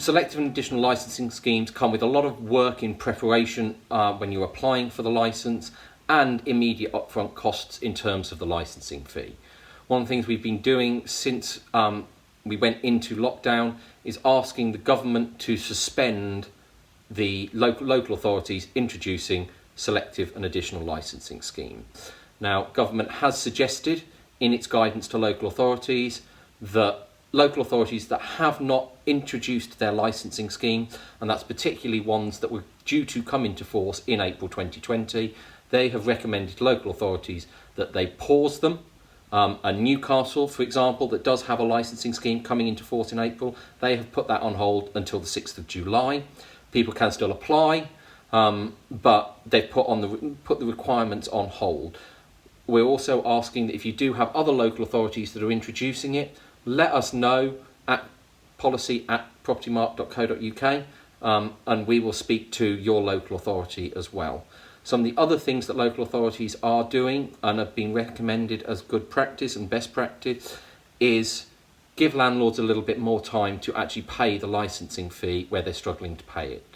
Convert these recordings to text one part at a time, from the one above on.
selective and additional licensing schemes come with a lot of work in preparation when you're applying for the license, and immediate upfront costs in terms of the licensing fee. One of the things we've been doing since we went into lockdown is asking the government to suspend the local authorities introducing selective and additional licensing scheme. Now, government has suggested in its guidance to local authorities that local authorities that have not introduced their licensing scheme, and that's particularly ones that were due to come into force in April 2020, they have recommended to local authorities that they pause them. And Newcastle, for example, that does have a licensing scheme coming into force in April, they have put that on hold until the 6th of July. People can still apply, but they've put the requirements on hold. We're also asking that if you do have other local authorities that are introducing it, let us know at policy@propertymark.co.uk, and we will speak to your local authority as well. Some of the other things that local authorities are doing and have been recommended as good practice and best practice is give landlords a little bit more time to actually pay the licensing fee where they're struggling to pay it.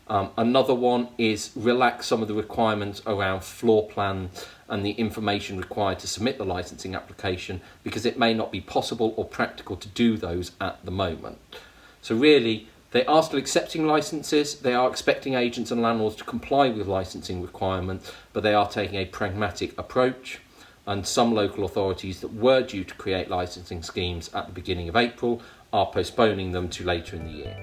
Another one is relax some of the requirements around floor plan and the information required to submit the licensing application, because it may not be possible or practical to do those at the moment. So really, they are still accepting licences, they are expecting agents and landlords to comply with licensing requirements, but they are taking a pragmatic approach, and some local authorities that were due to create licensing schemes at the beginning of April are postponing them to later in the year.